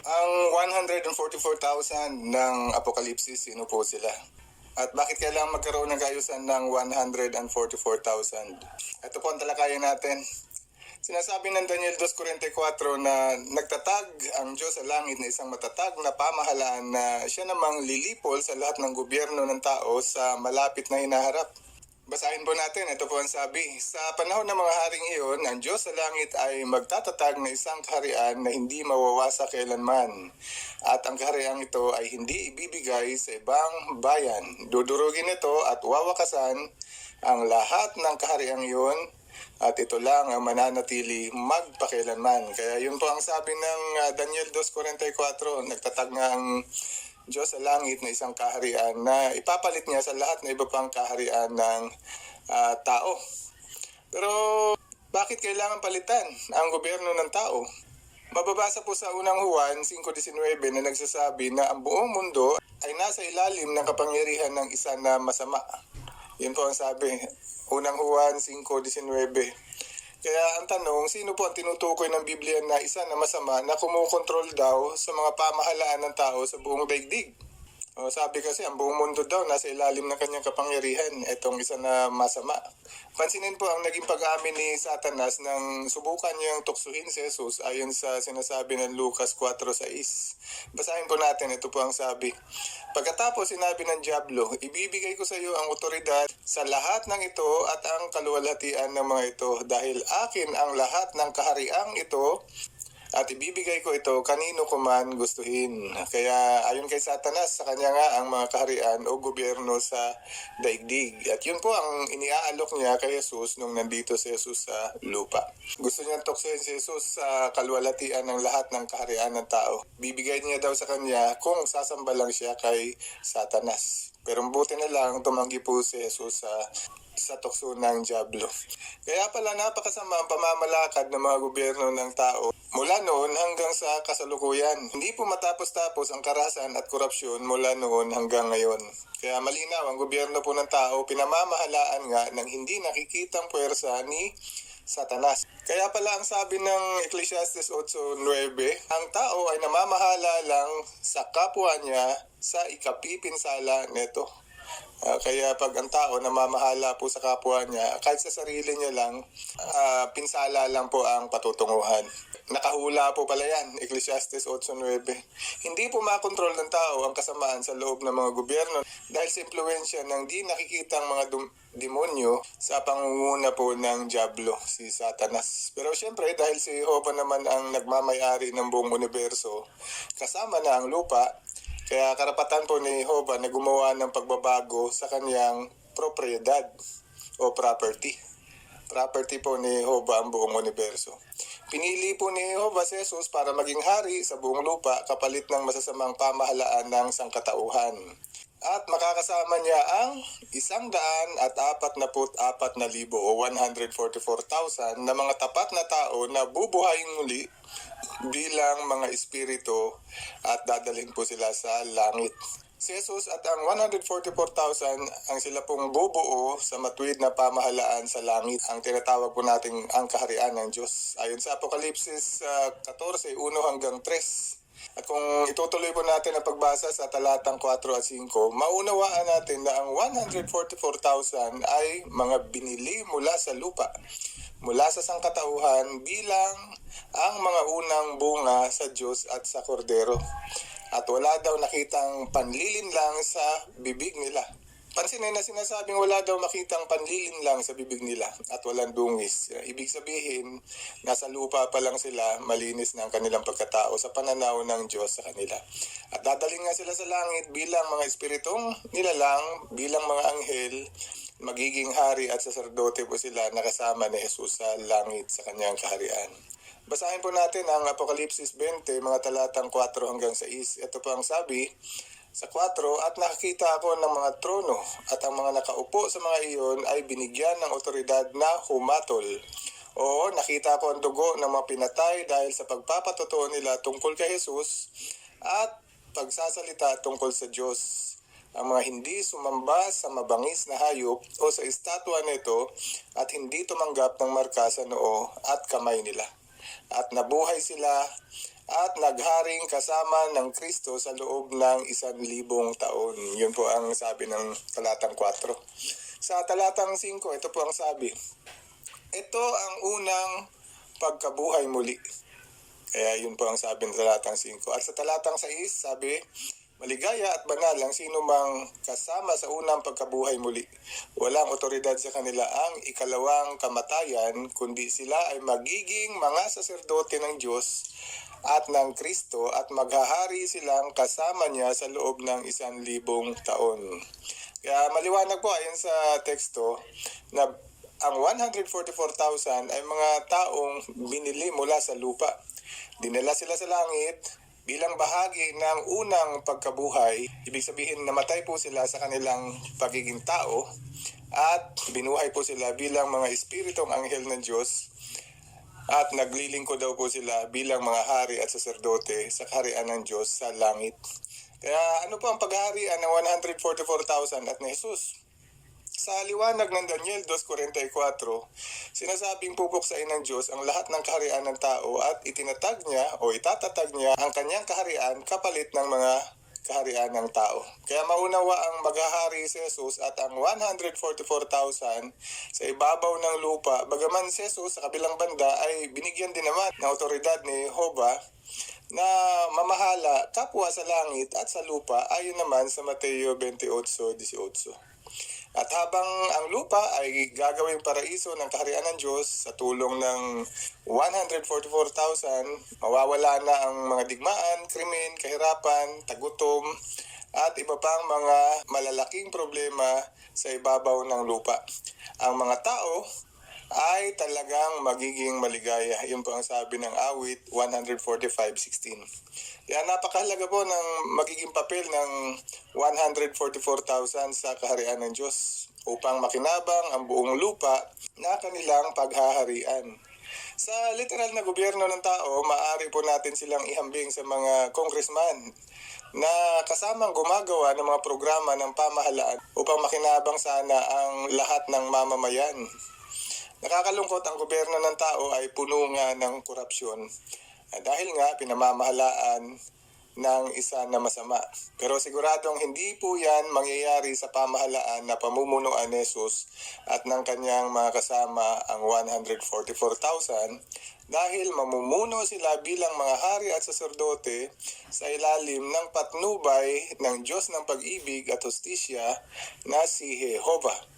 Ang 144,000 ng Apokalipsis, sino po sila? At bakit kailangan magkaroon ng kaayusan ng 144,000? Ito po ang talakayan natin. Sinasabi ng Daniel 2:44 na nagtatag ang Diyos sa langit na isang matatag na pamahalaan na siya namang lilipol sa lahat ng gobyerno ng tao sa malapit na hinaharap. Basahin po natin, ito po ang sabi. Sa panahon ng mga haring iyon, ang Diyos sa langit ay magtatatag na isang kaharian na hindi mawawasa kailanman. At ang kaharian ito ay hindi ibibigay sa ibang bayan. Dudurugin ito at wawakasan ang lahat ng kaharian iyon at ito lang ang mananatili magpakailanman. Kaya yun po ang sabi ng Daniel 2:44, nagtatag nga ang Diyos sa langit na isang kaharian na ipapalit niya sa lahat na iba pang kaharian ng tao. Pero bakit kailangan palitan ang gobyerno ng tao? Mababasa po sa unang Juan 5:19 na nagsasabi na ang buong mundo ay nasa ilalim ng kapangyarihan ng isa na masama. Yun po ang sabi, unang Juan 5:19. Kaya ang tanong, sino po ang tinutukoy ng Biblia na isa na masama na kumukontrol daw sa mga pamahalaan ng tao sa buong daigdig? Sabi kasi ang buong mundo daw nasa ilalim ng kanyang kapangyarihan, itong isa na masama. Pansinin po ang naging pag-amin ni Satanas nang subukan niyang tuksuhin si Jesus ayon sa sinasabi ng Lucas 4:6. Basahin po natin, ito po ang sabi. Pagkatapos sinabi ng Diablo, ibibigay ko sa iyo ang otoridad sa lahat ng ito at ang kaluwalhatian ng mga ito dahil akin ang lahat ng kahariang ito at ibibigay ko ito kanino ko man gustuhin. Kaya ayon kay Satanas, sa kanya nga ang mga kaharian o gobyerno sa daigdig. At yun po ang iniaalok niya kay Jesus nung nandito si Jesus sa lupa. Gusto niyang tuksohin si Jesus sa kaluwalhatian ng lahat ng kaharian ng tao. Bibigay niya daw sa kanya kung sasamba lang siya kay Satanas. Pero buti na lang tumanggi po si Jesus sa tukso ng Diablo. Kaya pala napakasama ang pamamalakad ng mga gobyerno ng tao mula noon hanggang sa kasalukuyan. Hindi po matapos-tapos ang karahasan at korupsyon mula noon hanggang ngayon. Kaya malinaw, ang gobyerno po ng tao pinamamahalaan nga ng hindi nakikitang puwersa ni Satanas. Kaya pala ang sabi ng Ecclesiastes 8:9, ang tao ay namamahala lang sa kapwa niya sa ikapipinsala nito. Kaya pag ang tao namamahala po sa kapwa niya, kahit sa sarili niya lang, pinsala lang po ang patutunguhan. Nakahula po pala yan, Ecclesiastes 8:9. Hindi po makontrol ng tao ang kasamaan sa loob ng mga gobyerno dahil sa impluensya ng di nakikitang mga demonyo sa pangunguna po ng Diablo, si Satanas. Pero syempre dahil si Jehovah naman ang nagmamayari ng buong universo, kasama na ang lupa, kaya karapatan po ni Jehovah na gumawa ng pagbabago sa kanyang propriedad o property. Property po ni Jehovah ang buong universo. Pinili po ni Jehovah si Jesus para maging hari sa buong lupa kapalit ng masasamang pamahalaan ng sangkatauhan. At makakasama niya ang 144,000 o 144,000 na mga tapat na tao na bubuhayin muli bilang mga espiritu at dadalhin po sila sa langit. Si Jesus at ang 144,000 ang sila pong bubuo sa matuwid na pamahalaan sa langit. Ang tinatawag po nating ang kaharian ng Diyos. Ayon sa Apokalipsis 14:1-3. At kung itutuloy po natin ang pagbasa sa talatang 4 at 5, maunawaan natin na ang 144,000 ay mga binili mula sa lupa, mula sa sangkatauhan bilang ang mga unang bunga sa Diyos at sa Kordero. At wala daw nakitang panlilinlang sa bibig nila. Pansinin na sinasabing wala daw makitang panlilinlang sa bibig nila at walang dungis. Ibig sabihin, nasa lupa pa lang sila, malinis na ang kanilang pagkatao sa pananaw ng Diyos sa kanila. At dadalhin nga sila sa langit bilang mga espiritong nilalang, bilang mga anghel, magiging hari at saserdote po sila nakasama ni Jesus sa langit sa kanyang kaharian. Basahin po natin ang Apokalipsis 20, mga talatang 4-6. Ito po ang sabi sa 4, at nakakita ako ng mga trono at ang mga nakaupo sa mga iyon ay binigyan ng otoridad na humatol. O nakita ko ang dugo ng mga pinatay dahil sa pagpapatotoo nila tungkol kay Jesus at pagsasalita tungkol sa Diyos. Ang mga hindi sumamba sa mabangis na hayop o sa estatwa nito at hindi tumanggap ng marka sa noo at kamay nila. At nabuhay sila at nagharing kasama ng Kristo sa loob ng 1,000 taon. Yun po ang sabi ng talatang 4. Sa talatang 5, ito po ang sabi. Ito ang unang pagkabuhay muli. Kaya yun po ang sabi ng talatang 5. At sa talatang 6, sabi, maligaya at banal ang sino mang kasama sa unang pagkabuhay muli. Walang otoridad sa kanila ang ikalawang kamatayan, kundi sila ay magiging mga saserdote ng Diyos at ng Kristo at maghahari silang kasama niya sa loob ng 1,000 taon. Kaya maliwanag po ayon sa teksto na ang 144,000 ay mga taong binili mula sa lupa. Dinala sila sa langit bilang bahagi ng unang pagkabuhay. Ibig sabihin, namatay po sila sa kanilang pagiging tao at binuhay po sila bilang mga espiritong anghel ng Diyos at naglilingkod daw po sila bilang mga hari at saserdote sa kaharian ng Diyos sa langit. Kaya ano po ang paghaharian ng 144,000 at ni Jesus? Sa liwanag ng Daniel 2:44, sinasabing pupuksain ng Diyos ang lahat ng kaharian ng tao at itinatag niya o itatatag niya ang kanyang kaharian kapalit ng mga kaharian ng tao. Kaya maunawa ang maghahari si Jesus at ang 144,000 sa ibabaw ng lupa. Bagaman si Jesus sa kabilang banda ay binigyan din naman ng otoridad ni Jehovah na mamahala kapwa sa langit at sa lupa ayon naman sa Mateo 28:18. At habang ang lupa ay gagawing paraiso ng kaharian ng Diyos sa tulong ng 144,000, mawawala na ang mga digmaan, krimen, kahirapan, tagutom, at iba pang mga malalaking problema sa ibabaw ng lupa. Ang mga tao ay talagang magiging maligaya. Yun po ang sabi ng awit 145:16. Kaya napakahalaga po ng magiging papel ng 144,000 sa kaharian ng Diyos upang makinabang ang buong lupa na kanilang paghaharian. Sa literal na gobyerno ng tao, maaari po natin silang ihambing sa mga congressman na kasamang gumagawa ng mga programa ng pamahalaan upang makinabang sana ang lahat ng mamamayan. Nakakalungkot ang gobyerno ng tao ay puno nga ng korupsyon dahil nga pinamamahalaan ng isa na masama. Pero siguradong hindi po yan mangyayari sa pamahalaan na pamumunuan ni Jesus at ng kanyang mga kasama ang 144,000 dahil mamumuno sila bilang mga hari at saserdote sa ilalim ng patnubay ng Diyos ng pag-ibig at hustisya na si Jehovah.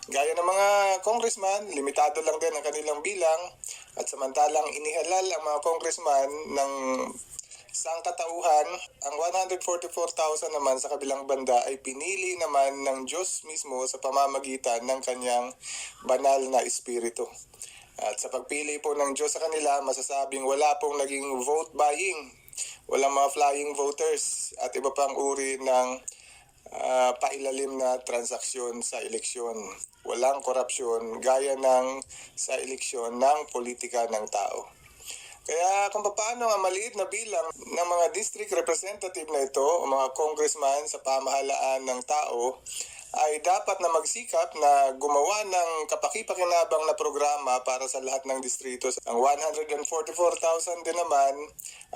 Gaya ng mga congressman, limitado lang din ang kanilang bilang at samantalang inihalal ang mga congressman ng sangkatauhan, ang 144,000 naman sa kabilang banda ay pinili naman ng Diyos mismo sa pamamagitan ng kanyang banal na espiritu. At sa pagpili po ng Diyos sa kanila, masasabing wala pong naging vote buying, walang mga flying voters at iba pang uri ng pailalim na transaksyon sa eleksyon. Walang korupsyon gaya ng sa eleksyon ng politika ng tao. Kaya kung paano ang maliit na bilang ng mga district representative na ito o mga congressman sa pamahalaan ng tao ay dapat na magsikap na gumawa ng kapaki-pakinabang na programa para sa lahat ng distrito. Ang 144,000 din naman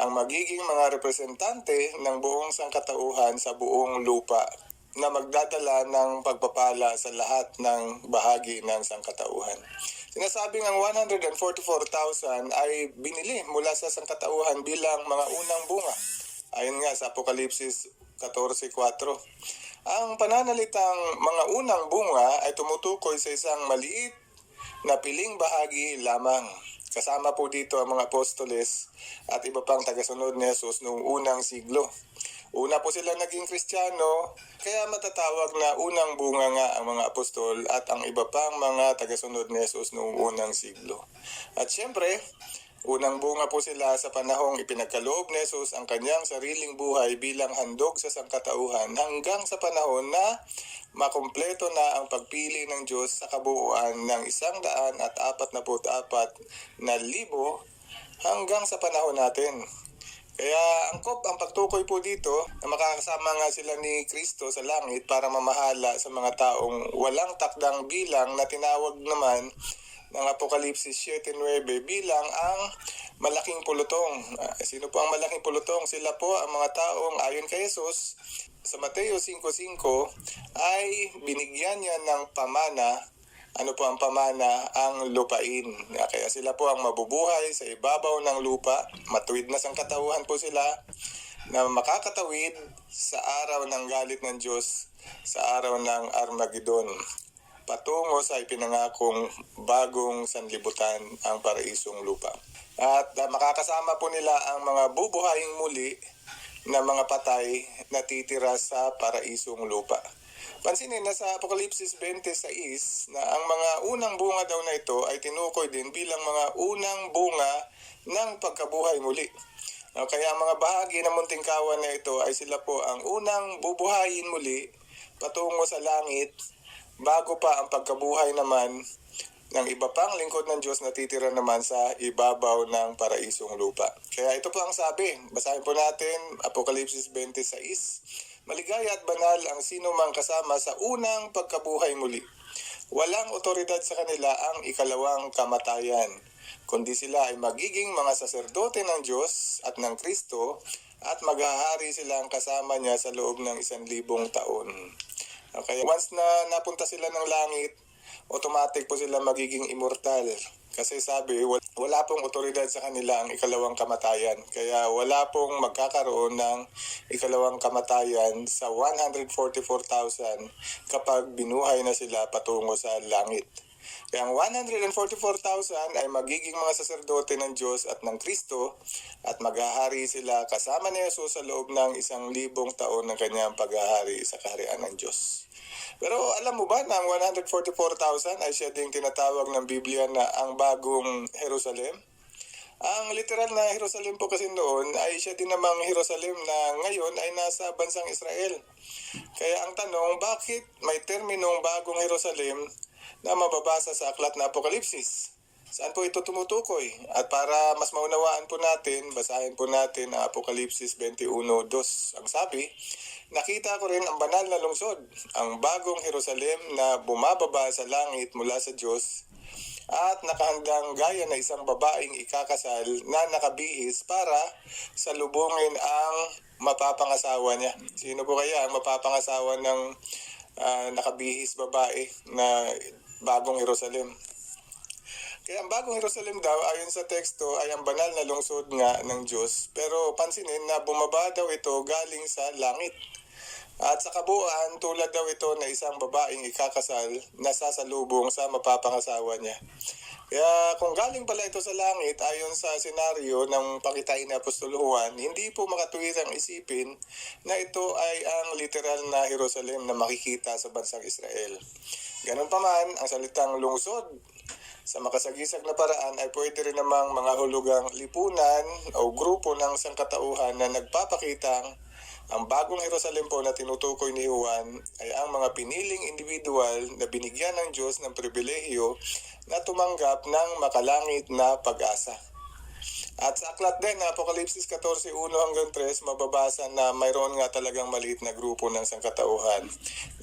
ang magiging mga representante ng buong sangkatauhan sa buong lupa na magdadala ng pagpapala sa lahat ng bahagi ng sangkatauhan. Sinasabing ang 144,000 ay binili mula sa sangkatauhan bilang mga unang bunga. Ayon nga sa Apokalipsis 14:4. Ang pananalitang mga unang bunga ay tumutukoy sa isang maliit na piling bahagi lamang. Kasama po dito ang mga apostoles at iba pang tagasunod ni Jesus noong unang siglo. Una po sila naging Kristiyano, kaya matatawag na unang bunga nga ang mga apostol at ang iba pang mga tagasunod ni Jesus noong unang siglo. At syempre, unang bunga po sila sa panahong ipinagkaloob ni Jesus ang kanyang sariling buhay bilang handog sa sangkatauhan hanggang sa panahon na makumpleto na ang pagpili ng Diyos sa kabuuan ng 144,000 hanggang sa panahon natin. Kaya angkop ang pagtukoy po dito na makakasama nga sila ni Kristo sa langit para mamahala sa mga taong walang takdang bilang na tinawag naman ng Apokalipsis 7:9 bilang ang malaking pulutong. Sino po ang malaking pulutong? Sila po ang mga taong ayon kay Jesus sa Mateo 5:5 ay binigyan niya ng pamana. Ano po ang pamana? Ang lupain. Kaya sila po ang mabubuhay sa ibabaw ng lupa. Matuwid na sangkatauhan po sila na makakatawid sa araw ng galit ng Diyos, sa araw ng Armageddon, patungo sa ipinangakong bagong sanlibutan, ang paraisong lupa. At makakasama po nila ang mga bubuhaying muli na mga patay na titira sa paraisong lupa. Pansinin na sa Apokalipsis 26 na ang mga unang bunga daw na ito ay tinukoy din bilang mga unang bunga ng pagkabuhay muli. Kaya ang mga bahagi ng munting kawan na ito ay sila po ang unang bubuhayin muli patungo sa langit bago pa ang pagkabuhay naman ng iba pang lingkod ng Diyos na titira naman sa ibabaw ng paraisong lupa. Kaya ito po ang sabi. Basahin po natin Apokalipsis 26. Maligaya at banal ang sino mang kasama sa unang pagkabuhay muli. Walang otoridad sa kanila ang ikalawang kamatayan, kundi sila ay magiging mga saserdote ng Diyos at ng Kristo at maghahari silang kasama niya sa loob ng 1,000 taon. Kaya once na napunta sila ng langit, automatic po sila magiging immortal. Kasi sabi, wala pong otoridad sa kanila ang ikalawang kamatayan. Kaya wala pong magkakaroon ng ikalawang kamatayan sa 144,000 kapag binuhay na sila patungo sa langit. Kaya ang 144,000 ay magiging mga saserdote ng Diyos at ng Kristo at maghahari sila kasama ni Jesus sa loob ng 1,000 taon ng kanyang paghahari sa kaharian ng Diyos. Pero alam mo ba na ang 144,000 ay siya ding tinatawag ng Biblia na ang bagong Jerusalem? Ang literal na Jerusalem po kasi noon ay siya din namang Jerusalem na ngayon ay nasa bansang Israel. Kaya ang tanong, bakit may terminong bagong Jerusalem na mababasa sa aklat na Apokalipsis? Saan po ito tumutukoy? At para mas maunawaan po natin, basahin po natin ang Apokalipsis 21:2. Ang sabi, nakita ko rin ang banal na lungsod, ang bagong Jerusalem na bumababa sa langit mula sa Diyos at nakahandang gaya na isang babaeng ikakasal na nakabihis para salubungin ang mapapangasawa niya. Sino po kaya ang mapapangasawa ng nakabihis babae na bagong Jerusalem? Kaya ang bagong Jerusalem daw, ayon sa teksto, ay ang banal na lungsod nga ng Diyos. Pero pansinin na bumaba daw ito galing sa langit. At sa kabuuan, tulad daw ito na isang babaeng ikakasal na sasalubong sa mapapangasawa niya. Kaya kung galing pala ito sa langit, ayon sa senaryo ng pakitain ni Apostol Juan, hindi po makatuwirang isipin na ito ay ang literal na Jerusalem na makikita sa bansang Israel. Ganun pa man, ang salitang lungsod sa makasagisag na paraan ay pwede rin namang mga hulugang lipunan o grupo ng sangkatauhan na nagpapakitang ang bagong Jerusalem po na tinutukoy ni Juan ay ang mga piniling individual na binigyan ng Diyos ng pribilehiyo na tumanggap ng makalangit na pag-asa. At sa aklat din na Apokalipsis 14:1-3 mababasa na mayroon nga talagang maliit na grupo ng sangkatauhan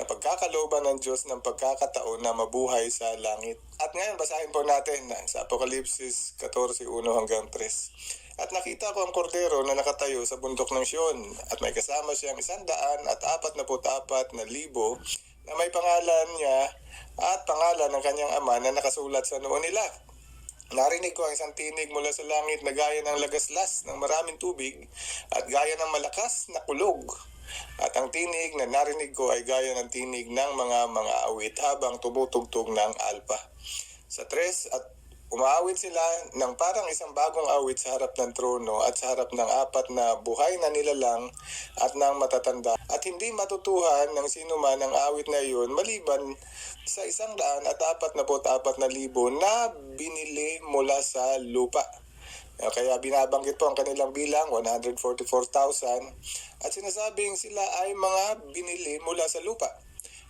na pagkakalooban ng Diyos ng pagkakataon na mabuhay sa langit. At ngayon basahin po natin sa Apokalipsis 14:1-3. At nakita ko ang kordero na nakatayo sa bundok ng Sion at may kasama siyang 144,000 na may pangalan niya at pangalan ng kanyang ama na nakasulat sa noo nila. Narinig ko ang isang tinig mula sa langit na gaya ng lagaslas ng maraming tubig at gaya ng malakas na kulog. At ang tinig na narinig ko ay gaya ng tinig ng mga awit habang tumutugtog ng alpa. Sa 3, at umaawit sila ng parang isang bagong awit sa harap ng trono at sa harap ng 4 na buhay na nilalang at ng matatanda. At hindi matutuhan ng sino man ang awit na iyon maliban sa 144,000 na binili mula sa lupa. Kaya binabanggit po ang kanilang bilang, 144,000. At sinasabing sila ay mga binili mula sa lupa.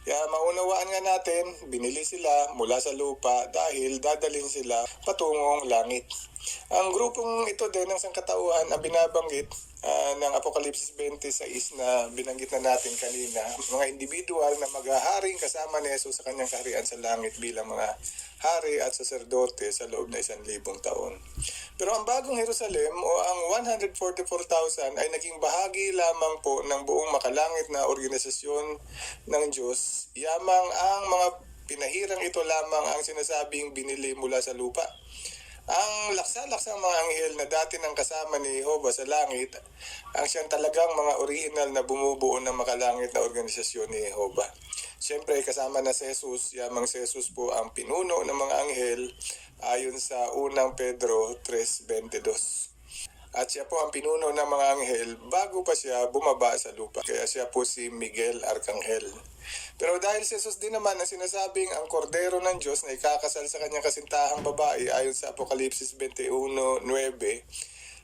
Kaya maunawaan nga natin, binili sila mula sa lupa dahil dadalhin sila patungong langit. Ang grupong ito din ng sangkatauhan na binabanggit ng Apokalipsis 26 na binanggit na natin kanina, mga individual na maghaharing kasama ni Jesus sa kanyang kaharian sa langit bilang mga hari at saserdote sa loob na 1,000 taon. Pero ang bagong Jerusalem o ang 144,000 ay naging bahagi lamang po ng buong makalangit na organisasyon ng Diyos. Yamang ang mga pinahirang ito lamang ang sinasabing binili mula sa lupa. Ang laksa-laksang mga anghel na dati nang kasama ni Jehovah sa langit, ang siyang talagang mga original na bumubuo ng makalangit na organisasyon ni Jehovah. Siyempre kasama na si Jesus, yamang si Jesus po ang pinuno ng mga anghel ayon sa unang Pedro 3:22. At siya po ang pinuno ng mga anghel bago pa siya bumaba sa lupa. Kaya siya po si Miguel Arcangel. Pero dahil si Jesus din naman ang sinasabing ang kordero ng Diyos na ikakasal sa kanyang kasintahang babae ayon sa Apokalipsis 21:9,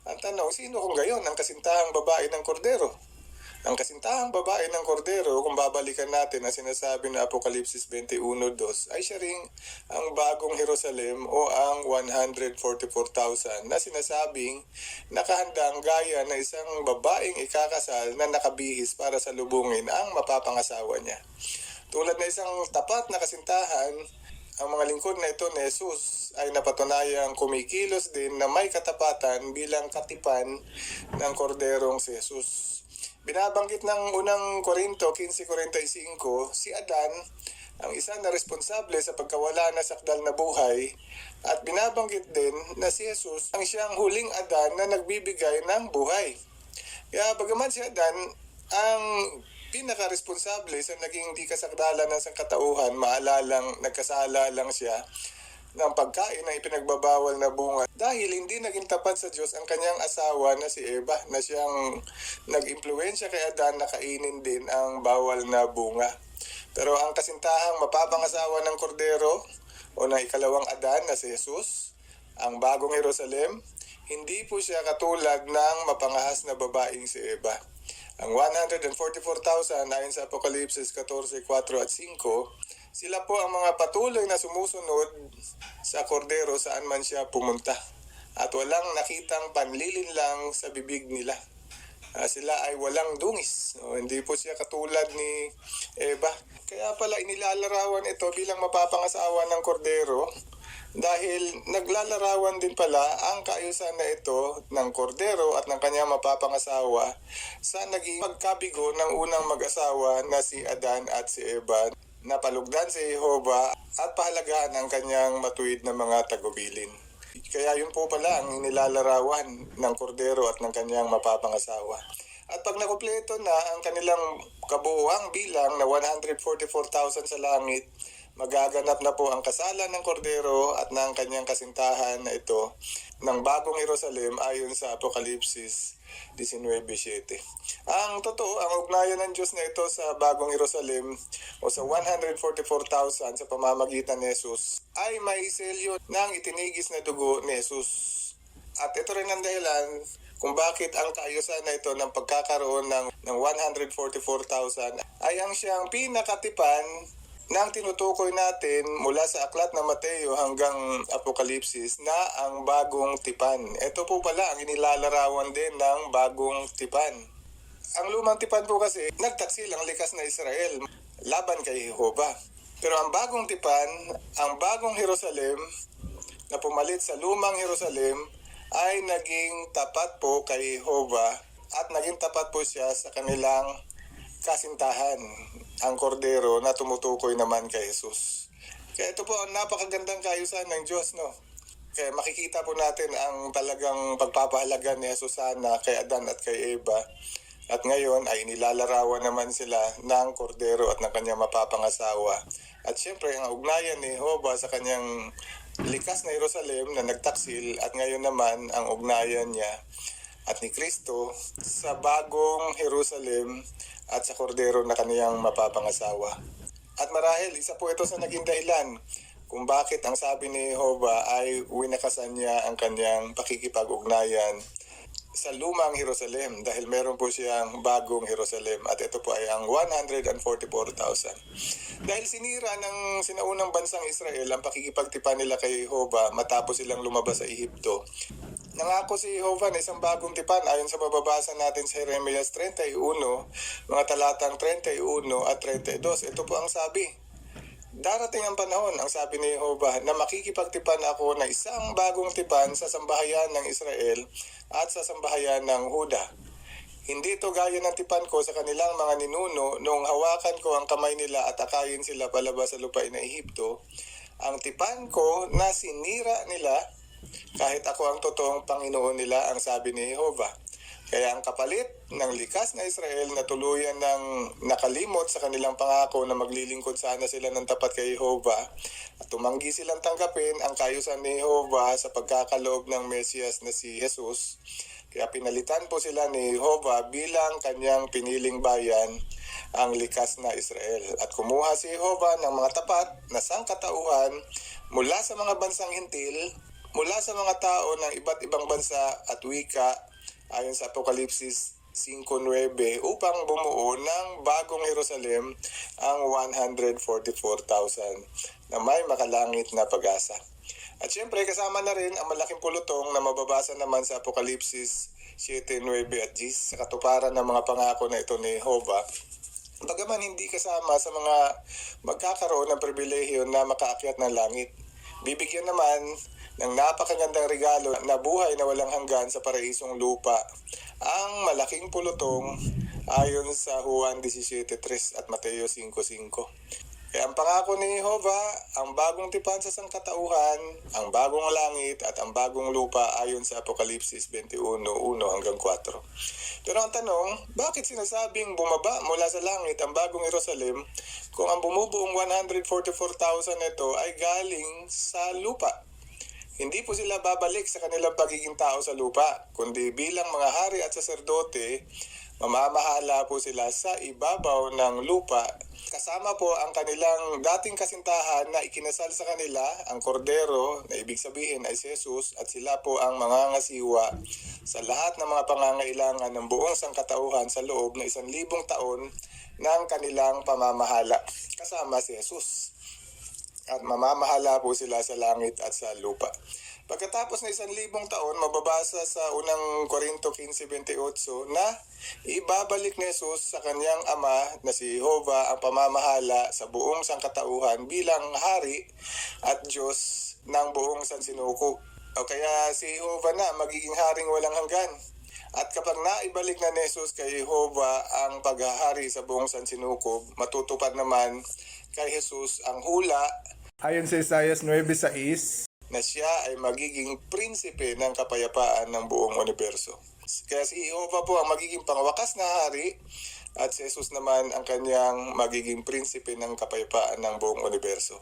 ang tanong, sino kung gayon ang kasintahang babae ng kordero? Ang kasintahang babae ng kordero, kung babalikan natin ang sinasabi na Apokalipsis 21:2, ay siya ring ang bagong Jerusalem o ang 144,000 na sinasabing nakahandang gaya na isang babaeng ikakasal na nakabihis para salubungin ang mapapangasawa niya. Tulad na isang tapat na kasintahan, ang mga lingkod na ito ni Jesus ay napatunayang kumikilos din na may katapatan bilang katipan ng korderong si Jesus. Binabanggit ng unang Korinto 15:45, si Adan ang isa na responsable sa pagkawala na sakdal na buhay at binabanggit din na si Jesus ang siyang huling Adan na nagbibigay ng buhay. Kaya bagaman si Adan ang pinaka-responsable sa naging di kasakdalan ng sangkatauhan, maalalang nagkasala lang siya ng pagkain ng ipinagbabawal na bunga dahil hindi naging tapat sa Diyos ang kanyang asawa na si Eva na siyang nag-impluwensya kay Adan na kainin din ang bawal na bunga. Pero ang kasintahang mapapangasawa ng kordero o ng ikalawang Adan na si Jesus, ang bagong Jerusalem, hindi po siya katulad ng mapangahas na babaeng si Eva. Ang 144,000 ayon sa Apokalipsis 14:4 at 5, sila po ang mga patuloy na sumusunod sa kordero saan man siya pumunta at walang nakitang panlilinlang sa bibig nila. Sila ay walang dungis. Hindi po siya katulad ni Eva. Kaya pala inilalarawan ito bilang mapapangasawa ng kordero dahil naglalarawan din pala ang kaayusan na ito ng kordero at ng kanyang mapapangasawa sa naging pagkabigo ng unang mag-asawa na si Adan at si Eva, napalugdan si Jehovah at pahalagahan ang kanyang matuwid na mga tagubilin. Kaya yun po pala ang inilalarawan ng kordero at ng kanyang mapapangasawa. At pag nakumpleto na ang kanilang kabuuang bilang na 144,000 sa langit, magaganap na po ang kasalan ng kordero at ng kanyang kasintahan na ito ng bagong Jerusalem ayon sa Apokalipsis 19:7. Ang totoo, ang ugnayan ng Diyos na ito sa bagong Jerusalem o sa 144,000 sa pamamagitan ni Jesus ay may selyo ng itinigis na dugo ni Jesus. At ito rin ang dahilan kung bakit ang kaayusan na ito ng pagkakaroon ng 144,000 ay ang siyang pinakatipan nang tinutukoy natin mula sa aklat ng Mateo hanggang Apokalipsis na ang bagong tipan. Ito po pala ang inilalarawan din ng bagong tipan. Ang lumang tipan po kasi nagtaksil ang likas na Israel laban kay Jehovah. Pero ang bagong tipan, ang bagong Jerusalem na pumalit sa lumang Jerusalem ay naging tapat po kay Jehovah at naging tapat po siya sa kanilang kasintahan, ang kordero na tumutukoy naman kay Jesus. Kaya ito po ang napakagandang kaayusan ng Diyos, no? Kaya makikita po natin ang talagang pagpapahalaga ni Jesus sana kay Adan at kay Eva. At ngayon ay nilalarawan naman sila ng kordero at ng kanyang mapapangasawa. At syempre ang ugnayan ni Jehovah sa kanyang likas na Jerusalem na nagtaksil at ngayon naman ang ugnayan niya at ni Kristo sa bagong Jerusalem at sa kordero na kaniyang mapapangasawa. At marahil isa po ito sa naging dahilan kung bakit ang sabi ni Jehovah ay winakasan niya ang kanyang pakikipag-ugnayan sa lumang Jerusalem dahil meron po siyang bagong Jerusalem at ito po ay ang 144,000. Dahil sinira ng sinaunang bansang Israel ang pakikipagtipan nila kay Jehovah matapos silang lumabas sa Ehipto. Nangako si Jehovah na isang bagong tipan ayon sa mababasa natin sa Jeremias 31, mga talatang 31 at 32. Ito po ang sabi, Darating ang panahon, ang sabi ni Jehovah, na makikipagtipan ako na isang bagong tipan sa sambahayan ng Israel at sa sambahayan ng Huda. Hindi ito gaya ng tipan ko sa kanilang mga ninuno noong hawakan ko ang kamay nila at akayin sila palabas sa lupain ng Ehipto. Ang tipan ko na sinira nila kahit ako ang totoong Panginoon nila, ang sabi ni Jehovah. Kaya ang kapalit ng likas na Israel na tuluyan ng nakalimot sa kanilang pangako na maglilingkod sana sila ng tapat kay Jehovah at tumanggi silang tanggapin ang kayusan ni Jehovah sa pagkakaloob ng Mesiyas na si Jesus. Kaya pinalitan po sila ni Jehovah bilang kanyang piniling bayan, ang likas na Israel. At kumuha si Jehovah ng mga tapat na sangkatauhan mula sa mga bansang hintil, mula sa mga tao ng iba't ibang bansa at wika, ayon sa Apokalipsis 5:9, upang bumuo ng bagong Jerusalem, ang 144,000 na may makalangit na pag-asa. At syempre kasama na rin ang malaking pulutong na mababasa naman sa Apokalipsis 7:9 at 10 sa katuparan ng mga pangako na ito ni Jehovah. Bagaman hindi kasama sa mga magkakaroon ng pribilehiyo na makaakyat ng langit, bibigyan naman ng napakagandang regalo na buhay na walang hanggan sa paraisong lupa, ang malaking pulutong ayon sa Juan 17:3 at Mateo 5:5. Kaya ang pangako ni Jehovah, ang bagong tipan sa sangkatauhan, ang bagong langit at ang bagong lupa ayon sa Apokalipsis 21:1-4. Pero ang tanong, bakit sinasabing bumaba mula sa langit ang bagong Jerusalem kung ang bumubuong 144,000 nito ay galing sa lupa? Hindi po sila babalik sa kanilang pagiging tao sa lupa, kundi bilang mga hari at saserdote, mamamahala po sila sa ibabaw ng lupa. Kasama po ang kanilang dating kasintahan na ikinasal sa kanila, ang kordero, na ibig sabihin ay si Jesus, at sila po ang mangangasiwa sa lahat ng mga pangangailangan ng buong sangkatauhan sa loob ng 1,000 taon ng kanilang pamamahala, kasama si Jesus. At mamamahala po sila sa langit at sa lupa. Pagkatapos ng 1,000 taon, mababasa sa unang Korinto 15:28 na ibabalik ni Jesus sa kanyang ama na si Jehovah ang pamamahala sa buong sangkatauhan bilang hari at Diyos ng buong sansinuko. O kaya si Jehovah na magiging haring walang hanggan. At kapag naibalik na ni Jesus kay Jehovah ang paghahari sa buong sansinukob, matutupad naman kay Jesus ang hula ayon sa Isaiah 9:6 na siya ay magiging prinsipe ng kapayapaan ng buong universo. Kaya si Jehovah po ang magiging pangwakas na hari at si Jesus naman ang kanyang magiging prinsipe ng kapayapaan ng buong universo.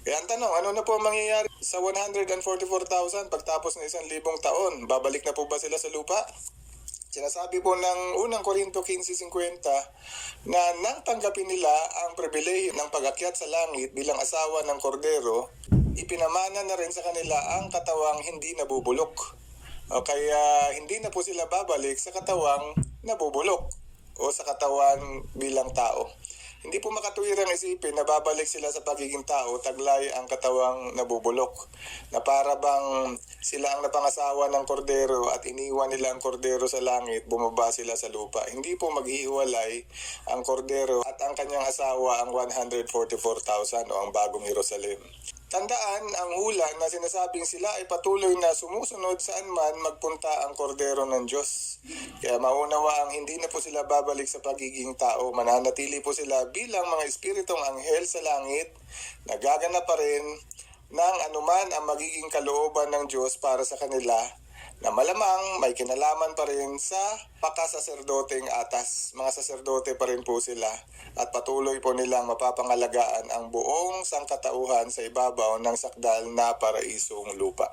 Kaya ang tanong, ano na po ang mangyayari sa 144,000 pagtapos ng 1,000 taon? Babalik na po ba sila sa lupa? Sinasabi po ng unang Korinto 15:50 na nang tanggapin nila ang pribilehiyo ng pag-akyat sa langit bilang asawa ng kordero, ipinamana na rin sa kanila ang katawang hindi nabubulok. O kaya hindi na po sila babalik sa katawang nabubulok o sa katawan bilang tao. Hindi po makatuwirang isipin na babalik sila sa pagiging tao, taglay ang katawang nabubulok. Na para bang sila ang napangasawa ng kordero at iniwan nila ang kordero sa langit, bumaba sila sa lupa. Hindi po maghihiwalay ang kordero at ang kanyang asawa, ang 144,000 o ang bagong Jerusalem. Tandaan ang hula na sinasabing sila ay patuloy na sumusunod saan man magpunta ang kordero ng Diyos. Kaya maunawa ang hindi na po sila babalik sa pagiging tao. Mananatili po sila bilang mga espiritong anghel sa langit, nagaganap pa rin ng anuman ang magiging kalooban ng Diyos para sa kanila, na malamang may kinalaman pa rin sa pakasaserdoteng atas. Mga saserdote pa rin po sila at patuloy po nilang mapapangalagaan ang buong sangkatauhan sa ibabaw ng sakdal na paraisong lupa.